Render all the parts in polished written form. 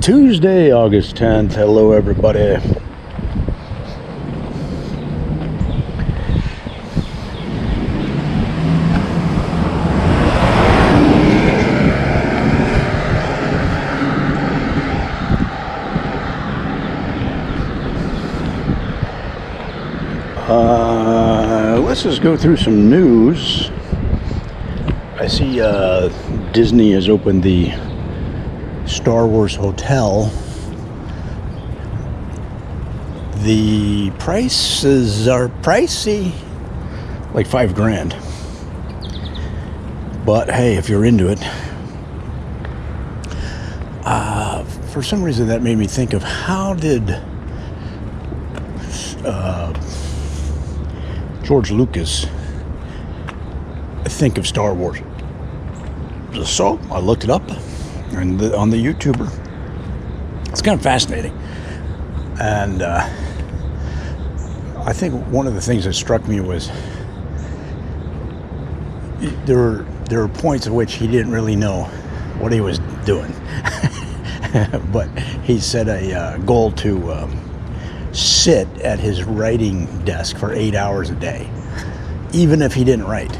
Tuesday, August 10th. Hello, everybody. Let's just go through some news. I see Disney has opened the Star Wars Hotel. The prices are pricey, like $5,000. But hey, if you're into it, for some reason that made me think of how did George Lucas think of Star Wars? So I looked it up and on the YouTuber. It's kind of fascinating, and I think one of the things that struck me was there were points at which he didn't really know what he was doing, but he set a goal to sit at his writing desk for 8 hours a day, even if he didn't write.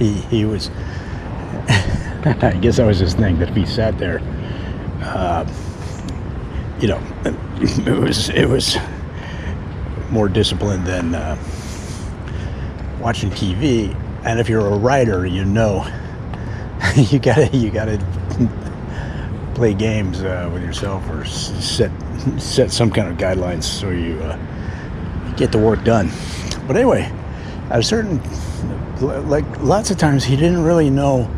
He was. I guess that was his thing, that if he sat there, it was more disciplined than watching TV. And if you're a writer, you know, you gotta play games with yourself, or set some kind of guidelines so you get the work done. But anyway, at a certain, like lots of times, he didn't really know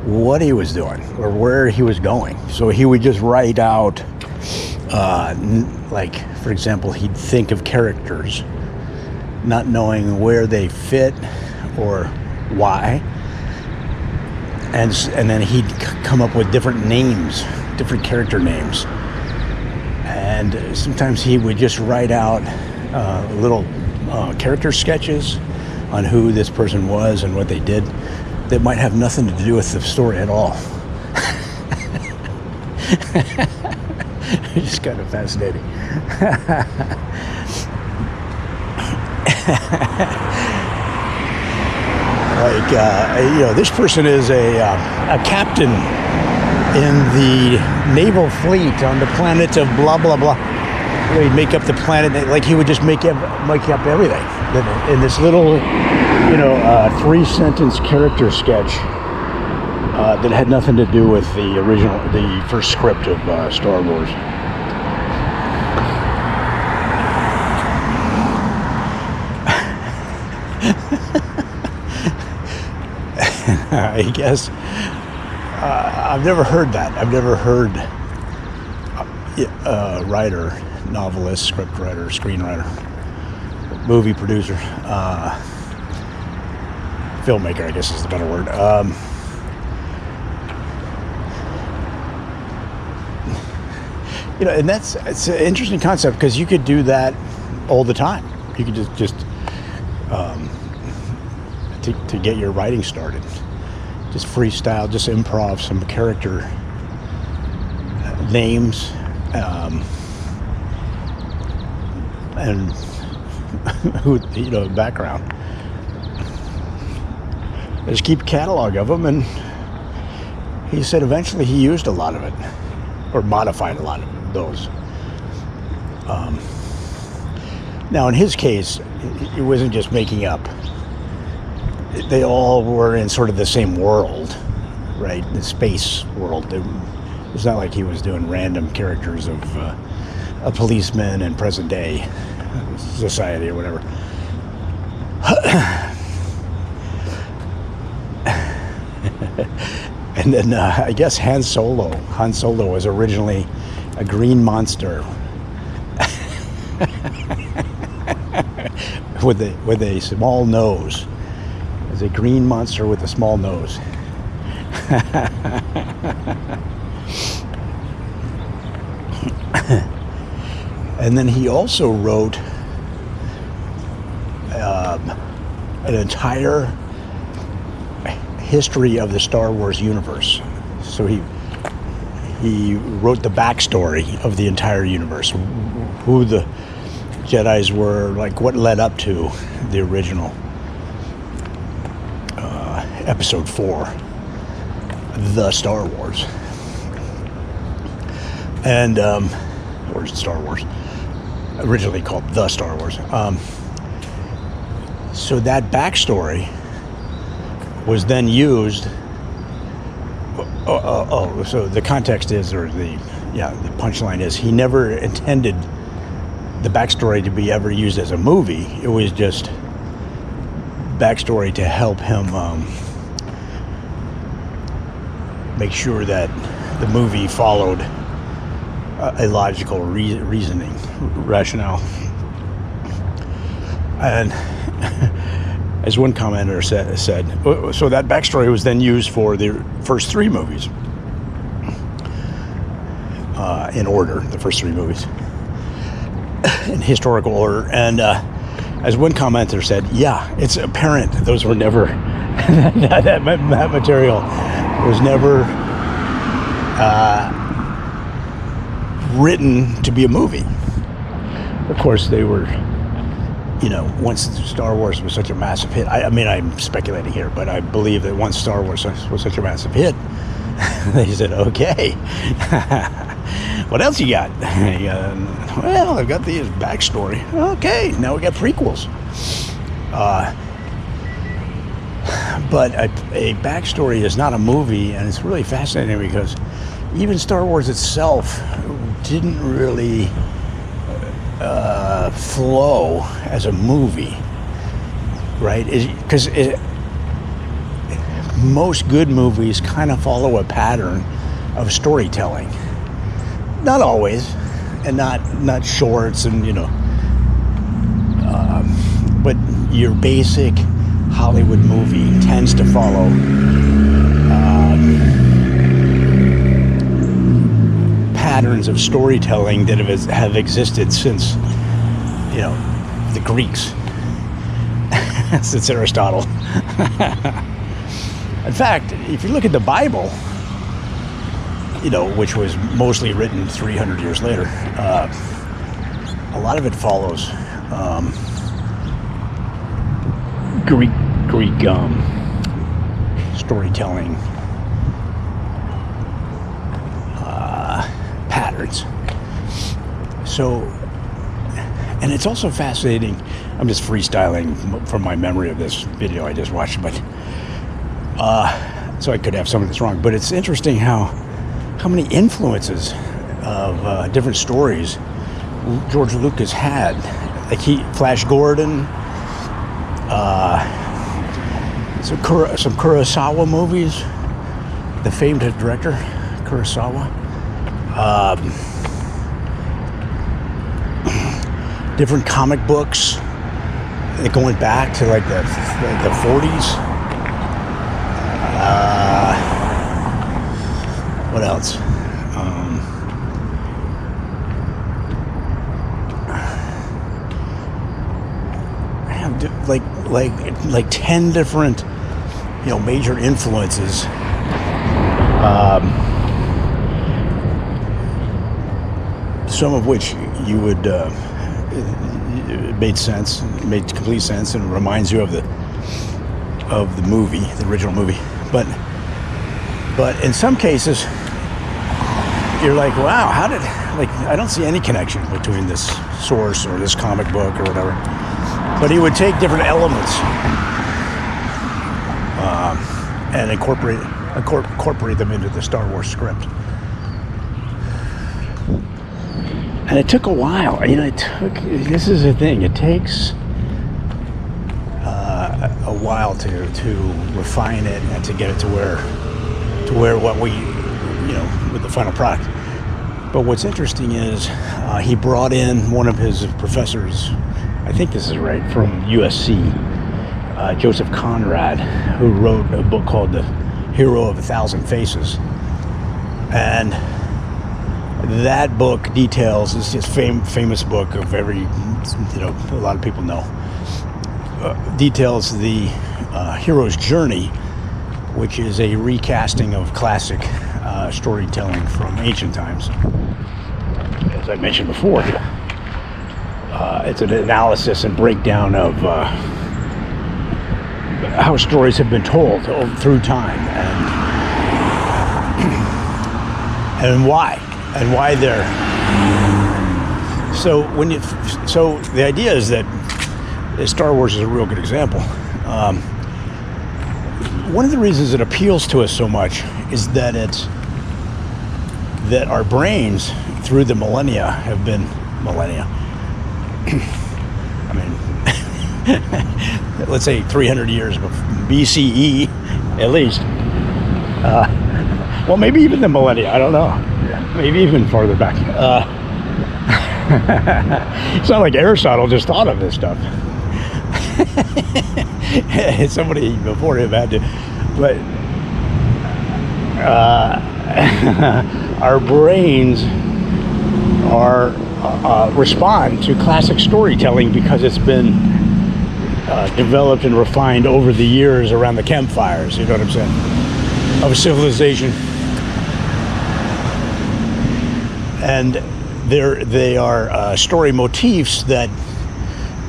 what he was doing or where he was going. So he would just write out, like, for example, he'd think of characters, not knowing where they fit or why. And then he'd come up with different names, different character names. And sometimes he would just write out little character sketches on who this person was and what they did that might have nothing to do with the story at all. It's kind of fascinating. This person is a captain in the naval fleet on the planet of blah blah blah. He'd make up the planet, like he would just make up everything in this little, 3-sentence character sketch that had nothing to do with the first script of Star Wars. I guess I've never heard that. I've never heard a writer, novelist, script writer, screenwriter, movie producer, filmmaker, I guess is the better word. And it's an interesting concept, because you could do that all the time. You could just to get your writing started, just freestyle, just improv some character names, and who, background. Just keep a catalog of them, and he said eventually he used a lot of it, or modified a lot of those. Now in his case, it wasn't just making up. They all were in sort of the same world, right? The space world. It's not like he was doing random characters of a policeman in present day society or whatever. And then I guess Han Solo was originally a green monster with a small nose. It was a green monster with a small nose. And then he also wrote an entire history of the Star Wars universe. So he he wrote the backstory of the entire universe, who the Jedis were, like what led up to the original Episode 4, The Star Wars, and or Star Wars, originally called The Star Wars. So that backstory was then used. So the context is, or the punchline is, he never intended the backstory to be ever used as a movie. It was just backstory to help him make sure that the movie followed a logical reasoning, rationale. And as one commenter said, so that backstory was then used for the first 3 movies, in order, the first 3 movies, in historical order. And as one commenter said, yeah, it's apparent those were never, that material was never written to be a movie. Of course, they were, once Star Wars was such a massive hit, I mean, I'm speculating here, but I believe that once Star Wars was such a massive hit, they said, okay, what else you got? Well, I've got the backstory. Okay, now we got prequels. But a backstory is not a movie, and it's really fascinating because even Star Wars itself didn't really flow as a movie, right? Because most good movies kind of follow a pattern of storytelling. Not always, and not shorts, and but your basic Hollywood movie tends to follow patterns of storytelling that have existed since the Greeks, since Aristotle. In fact, if you look at the Bible, which was mostly written 300 years later, a lot of it follows Greek storytelling patterns. So, and it's also fascinating. I'm just freestyling from my memory of this video I just watched, but so I could have some of this wrong. But it's interesting how many influences of different stories George Lucas had. Like Flash Gordon, some Kurosawa movies, the famed director Kurosawa, different comic books going back to like the 40s. What else? Like 10 different major influences, some of which you would made complete sense, and reminds you of the movie, the original movie. But in some cases you're like, wow, I don't see any connection between this source or this comic book or whatever. But he would take different elements and incorporate them into the Star Wars script. And it took a while. This is the thing. It takes a while to refine it and to get it to where what we, with the final product. But what's interesting is he brought in one of his professors, I think this is right, from USC, Joseph Conrad, who wrote a book called The Hero of a Thousand Faces. And that book details, it's this famous book of a lot of people know, details the hero's journey, which is a recasting of classic storytelling from ancient times. As I mentioned before, it's an analysis and breakdown of how stories have been told through time, and why they're so. So the idea is that Star Wars is a real good example. One of the reasons it appeals to us so much is that our brains through the millennia have been I mean, let's say 300 years BCE, at least. Well, maybe even the millennia. I don't know. Maybe even farther back. It's not like Aristotle just thought of this stuff. Somebody before him had to. But our brains respond to classic storytelling because it's been developed and refined over the years around the campfires, you know what I'm saying, of civilization. And they are story motifs that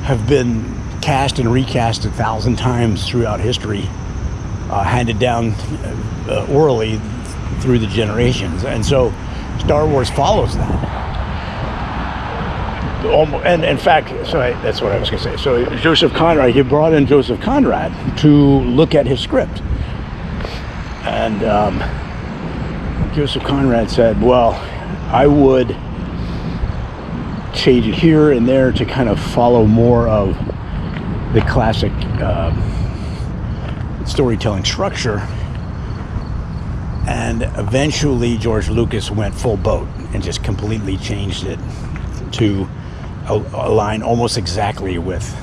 have been cast and recast 1,000 times throughout history, handed down orally through the generations. And so Star Wars follows that. And in fact, that's what I was going to say. So Joseph Conrad, he brought in Joseph Conrad to look at his script. And Joseph Conrad said, well, I would change it here and there to kind of follow more of the classic storytelling structure. And eventually George Lucas went full boat and just completely changed it to align almost exactly with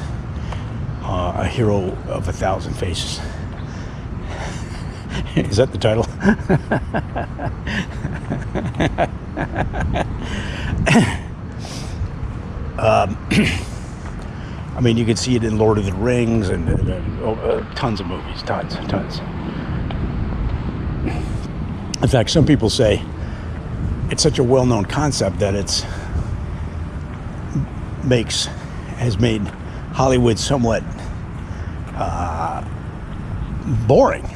A Hero of 1,000 Faces. Is that the title? I mean, you could see it in Lord of the Rings and tons of movies, tons. In fact, some people say it's such a well-known concept that has made Hollywood somewhat boring.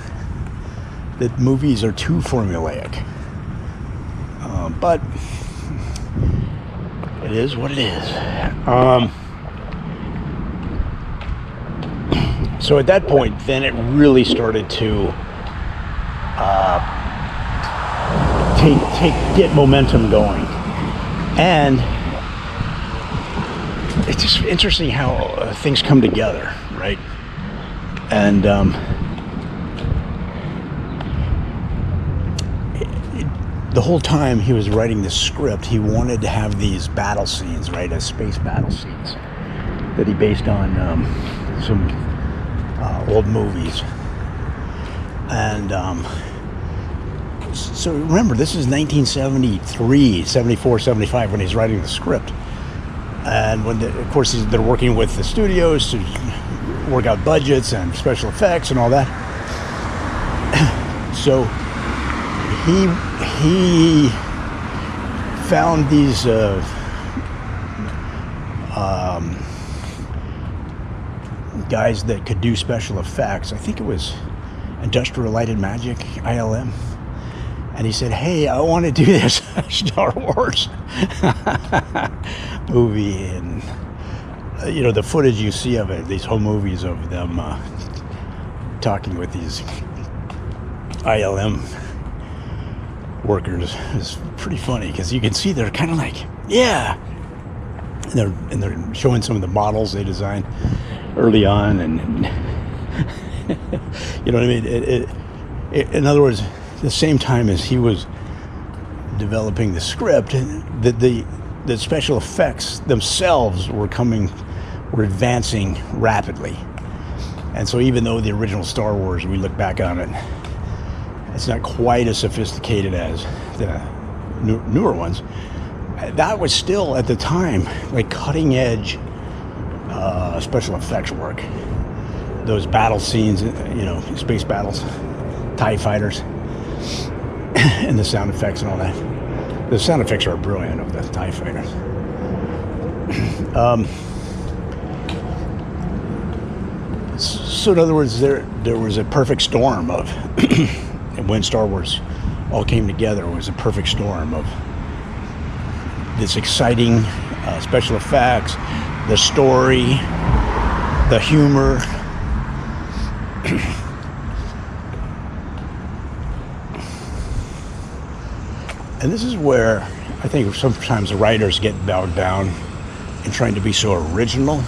That movies are too formulaic. But it is what it is. So at that point, then it really started to get momentum going. And it's just interesting how things come together, right? And the whole time he was writing this script, he wanted to have these battle scenes, right, as space battle scenes that he based on some old movies. And so remember, this is 1973, 74, 75 when he's writing the script. And when, of course, they're working with the studios to work out budgets and special effects and all that. So he found these guys that could do special effects. I think it was Industrial Light and Magic, ILM. And he said, hey, I want to do this Star Wars movie. And, you know, the footage you see of it, these whole movies of them talking with these ILM workers is pretty funny because you can see they're kind of like, yeah. And they're showing some of the models they designed early on. And you know what I mean? In other words, the same time as he was developing the script, the special effects themselves were advancing rapidly. And so even though the original Star Wars, we look back on it, it's not quite as sophisticated as the newer ones, that was still at the time like cutting edge special effects work. Those battle scenes, you know, space battles, TIE fighters. and the sound effects and all that. The sound effects are brilliant of the TIE fighters. So in other words, there was a perfect storm of when Star Wars all came together. It was a perfect storm of this exciting special effects, the story, the humor. And this is where I think sometimes the writers get bogged down in trying to be so original.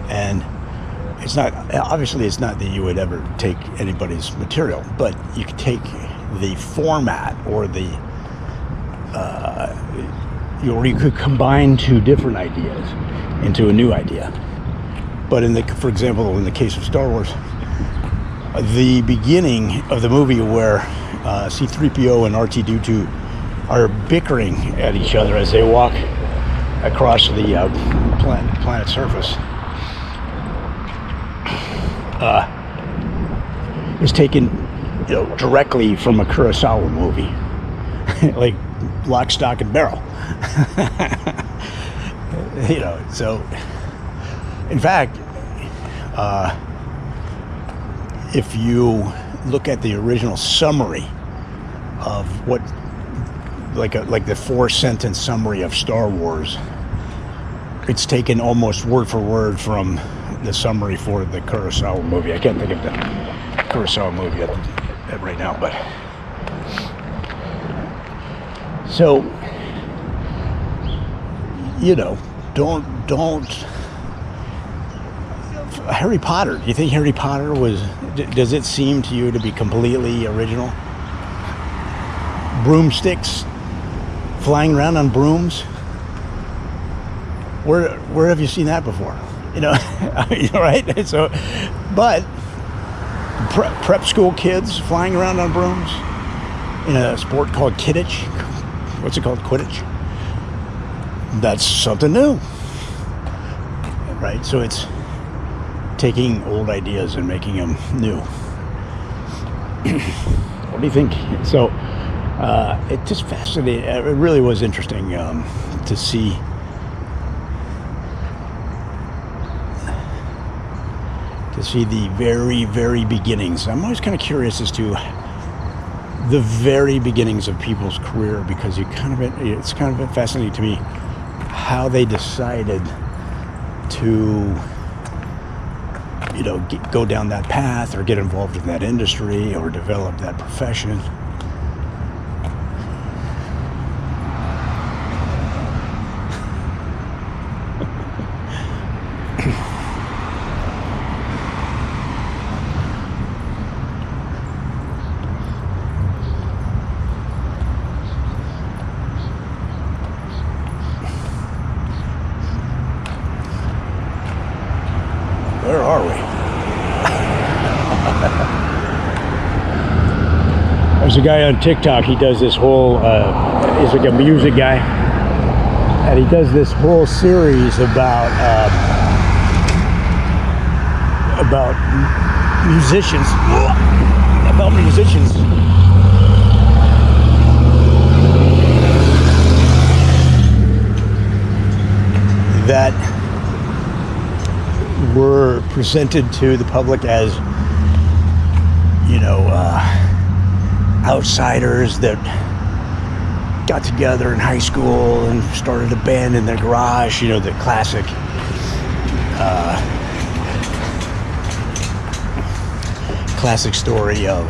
And it's not, obviously it's not that you would ever take anybody's material, but you could take the format or or you could combine two different ideas into a new idea. But for example, in the case of Star Wars, the beginning of the movie where C-3PO and R2-D2 are bickering at each other as they walk across the planet's surface is taken, directly from a Kurosawa movie, like Lock, Stock, and Barrel. So in fact, if you look at the original summary of what, like the 4-sentence summary of Star Wars, it's taken almost word for word from the summary for the Kurosawa movie. I can't think of the Kurosawa movie right now, but so don't Harry Potter. Do you think Harry Potter does it seem to you to be completely original? Broomsticks, flying around on brooms. Where have you seen that before? Right? So, but prep school kids flying around on brooms in a sport called Quidditch. What's it called? Quidditch. That's something new, right? So it's taking old ideas and making them new. What do you think? So it just fascinating. It really was interesting to see the very, very beginnings. I'm always kind of curious as to the very beginnings of people's career, because it's kind of fascinating to me how they decided to go down that path or get involved in that industry or develop that profession. Where are we? There's a guy on TikTok. He does this whole, he's like a music guy, and he does this whole series about musicians, that were presented to the public as, outsiders that got together in high school and started a band in their garage, the classic story of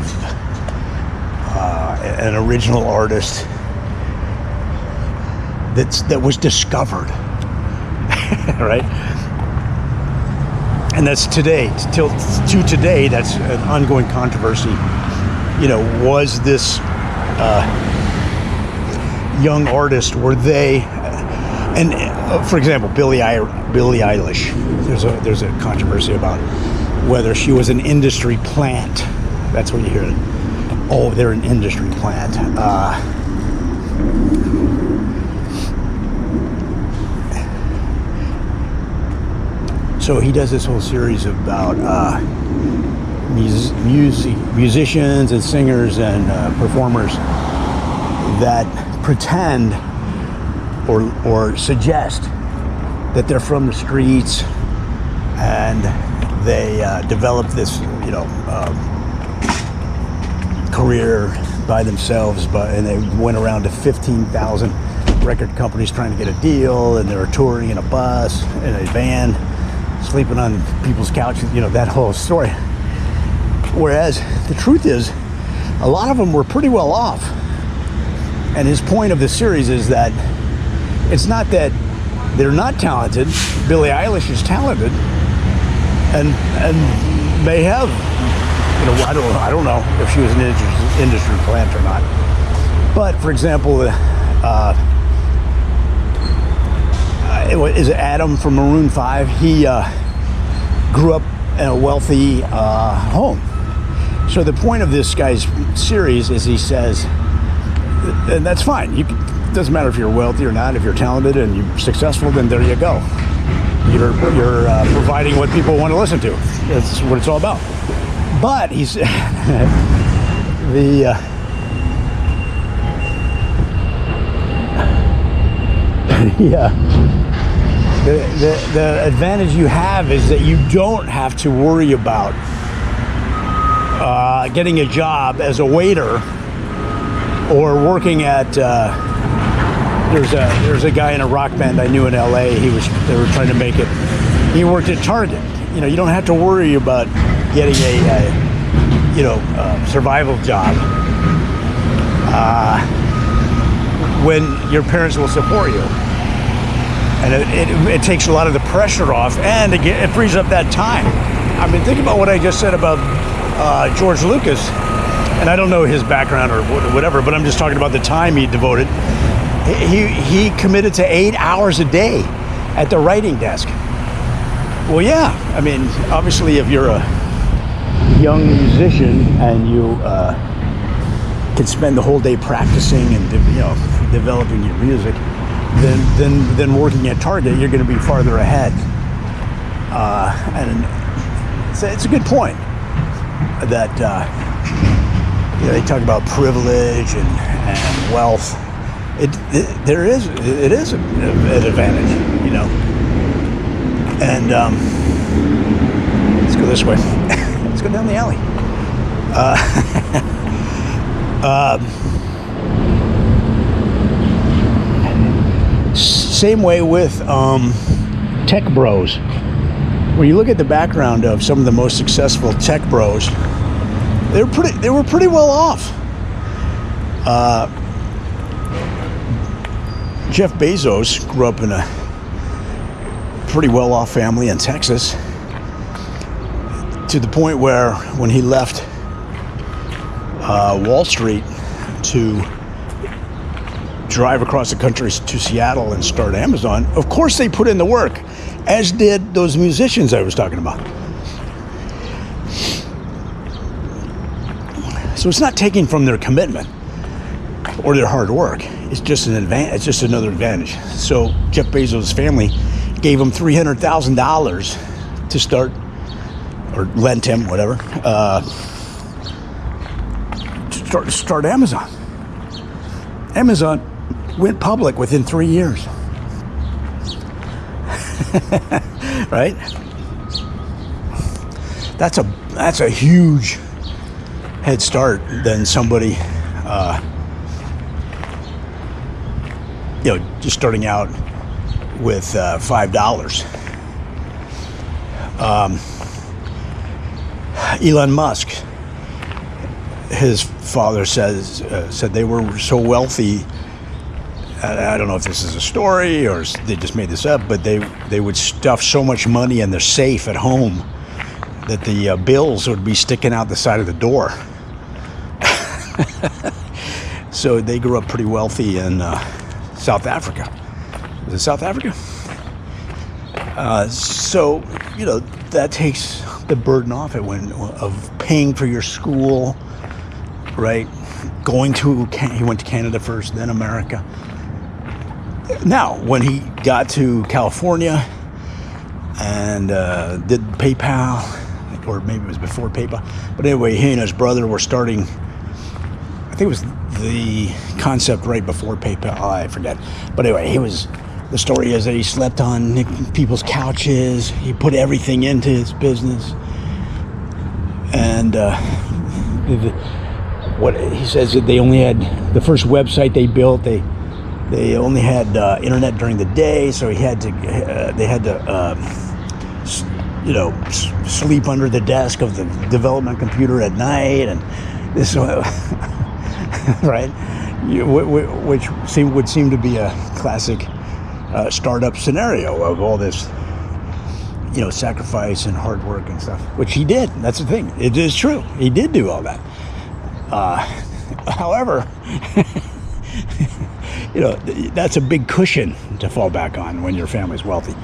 an original artist that was discovered, right? And that's today, to today, that's an ongoing controversy. Was this young artist, were they, and for example, Billie Eilish, there's a controversy about whether she was an industry plant. That's what you hear. Oh, they're an industry plant. So he does this whole series about musicians and singers and performers that pretend or suggest that they're from the streets, and they develop this, career by themselves, and they went around to 15,000 record companies trying to get a deal, and they were touring in a bus, in a van, sleeping on people's couches, that whole story. Whereas the truth is, a lot of them were pretty well off. And his point of the series is that it's not that they're not talented. Billie Eilish is talented, and may have, I don't know if she was an industry plant or not. But for example, is Adam from Maroon 5? He grew up in a wealthy home. So the point of this guy's series is, he says, and that's fine. It doesn't matter if you're wealthy or not. If you're talented and you're successful, then there you go. You're providing what people want to listen to. That's what it's all about. But he's the advantage you have is that you don't have to worry about getting a job as a waiter or working at. There's a guy in a rock band I knew in LA. They were trying to make it. He worked at Target. You don't have to worry about getting a survival job when your parents will support you, and it takes a lot of the pressure off, and it frees up that time. I mean, think about what I just said about George Lucas, and I don't know his background or whatever, but I'm just talking about the time he devoted. He committed to 8 hours a day at the writing desk. Well, yeah, I mean, obviously, if you're a young musician and you can spend the whole day practicing and developing your music, then working at Target, you're going to be farther ahead. And it's a good point that they talk about privilege and wealth. It is an advantage, And let's go this way. Let's go down the alley. Same way with tech bros. When you look at the background of some of the most successful tech bros, they were pretty well off. Jeff Bezos grew up in a pretty well-off family in Texas, to the point where when he left Wall Street to drive across the country to Seattle and start Amazon, of course they put in the work, as did those musicians I was talking about. So it's not taking from their commitment or their hard work. It's just an advantage. It's just another advantage. So Jeff Bezos' family gave him $300,000 to start, or lent him, whatever, to start Amazon. Amazon went public within 3 years. Right? That's a huge head start than somebody just starting out with $5. Elon Musk, his father said they were so wealthy. I don't know if this is a story or they just made this up, but they would stuff so much money in their safe at home that the bills would be sticking out the side of the door. So they grew up pretty wealthy in South Africa. Was it South Africa? So that takes the burden off it of paying for your school, right? He went to Canada first, then America. Now, when he got to California and did PayPal, or maybe it was before PayPal. But anyway, he and his brother were starting, I think it was the concept right before PayPal, I forget. But anyway, the story is that he slept on people's couches. He put everything into his business. And what he says that they only had, the first website they built, they only had internet during the day, so they had to sleep under the desk of the development computer at night, and this right, which would seem to be a classic startup scenario of all this, sacrifice and hard work and stuff, which he did. That's the thing. It is true. He did do all that. However, that's a big cushion to fall back on when your family's wealthy.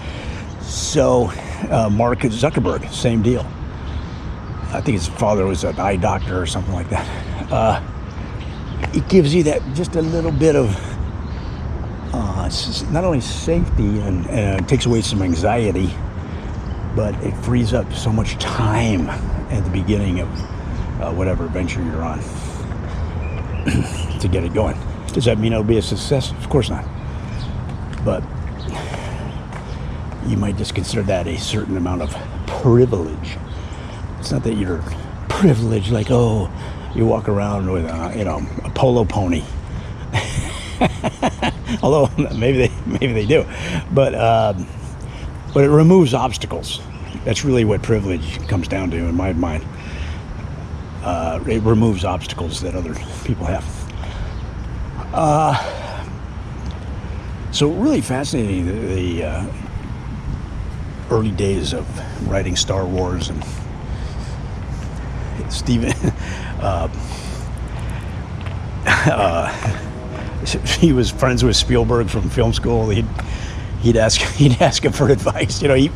So, Mark Zuckerberg, same deal. I think his father was an eye doctor or something like that. It gives you that just a little bit of not only safety and it takes away some anxiety, but it frees up so much time at the beginning of whatever venture you're on to get it going. Does that mean it'll be a success? Of course not. But you might just consider that a certain amount of privilege. It's not that you're privileged, like, oh, you walk around with a polo pony. Although maybe they do, but it removes obstacles. That's really what privilege comes down to in my mind. It removes obstacles that other people have. So really fascinating, the early days of writing Star Wars, and Steven he was friends with Spielberg from film school. He'd ask him for advice. I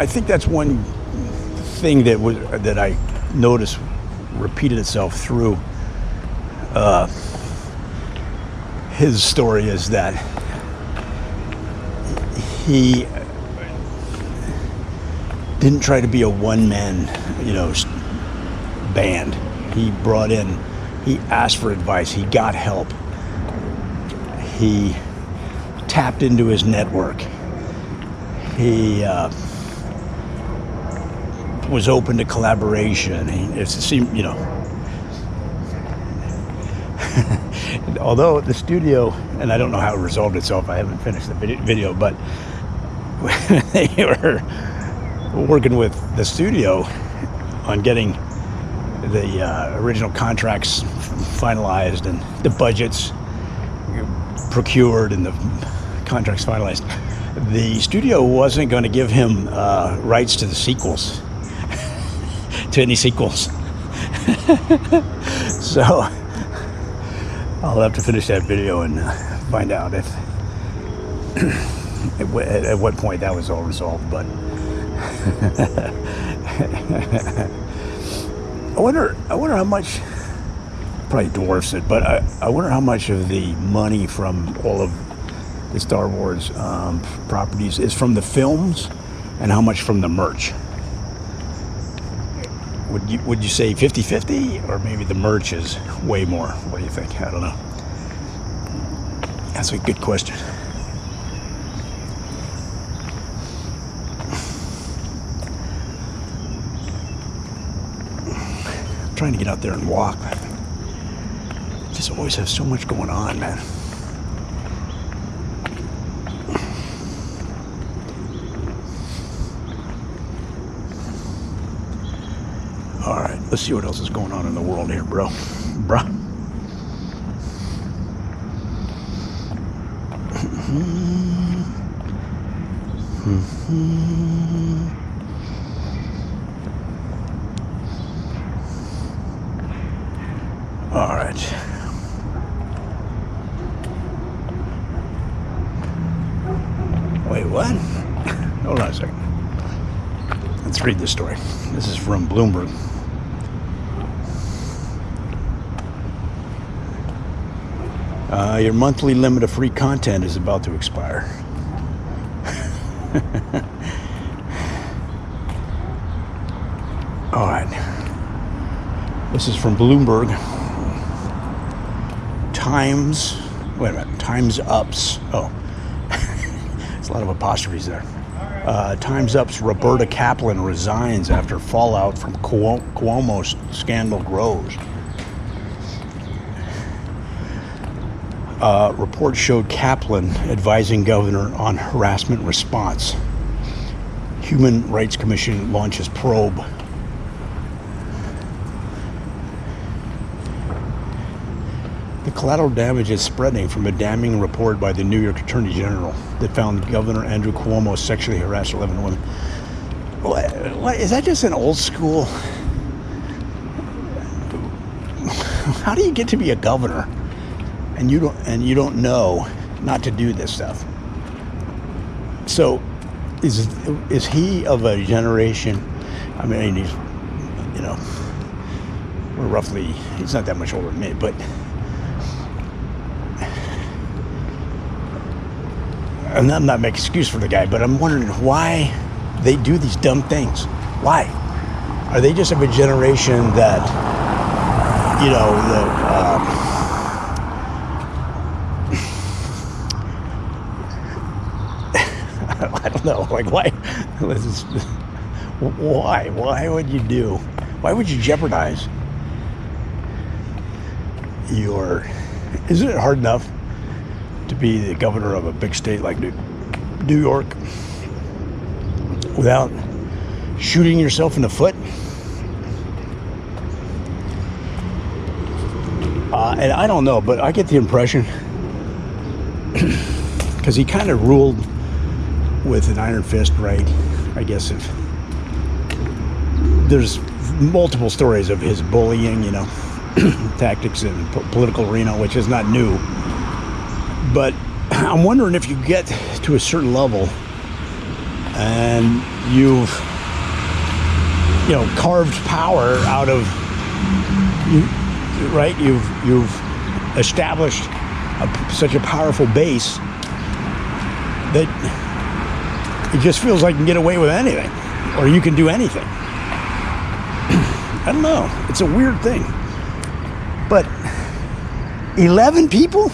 think that's one thing that I noticed repeated itself through his story, is that he didn't try to be a one-man, band. He asked for advice. He got help. He tapped into his network. He was open to collaboration. It seemed, although the studio, and I don't know how it resolved itself, I haven't finished the video, but they were working with the studio on getting the original contracts finalized and the budgets procured and the contracts finalized. The studio wasn't going to give him rights to the sequels, to any sequels. So I'll have to finish that video and find out if at what point that was all resolved. But I wonder how much, probably dwarfs it, but I wonder how much of the money from all of the Star Wars properties is from the films and how much from the merch. Would you say 50-50, or maybe the merch is way more? What do you think? I don't know. That's a good question. I'm trying to get out there and walk. Just always have so much going on, man. All right, let's see what else is going on in the world here, bruh. All right. Wait, what? Hold on a second. Let's read this story. This is from Bloomberg. Your monthly limit of free content is about to expire. All right. This is from Bloomberg. Wait a minute. Time's Up's. Oh. There's a lot of apostrophes there. Time's Up's Roberta Kaplan resigns after fallout from Cuomo's scandal grows. Report showed Kaplan advising governor on harassment response. Human Rights Commission launches probe. The collateral damage is spreading from a damning report by the New York Attorney General that found Governor Andrew Cuomo sexually harassed 11 women. What, is that just an old school? How do you get to be a governor and you don't know not to do this stuff? So is he of a generation? I mean, he's, you know, we're roughly, he's not that much older than me, but I'm not making excuse for the guy, but I'm wondering why they do these dumb things. Why? Are they just of a generation that, you know, I don't know, like why? Why would you do? Why would you jeopardize your? Isn't it hard enough to be the governor of a big state like New York without shooting yourself in the foot? And I don't know, but I get the impression, because he kind of ruled with an iron fist, right? I guess if there's multiple stories of his bullying, you know, tactics in the political arena, which is not new. But I'm wondering if you get to a certain level and you've, you know, carved power out of you, right? You've established such a powerful base that it just feels like you can get away with anything, or you can do anything. I don't know. It's a weird thing. But 11 people?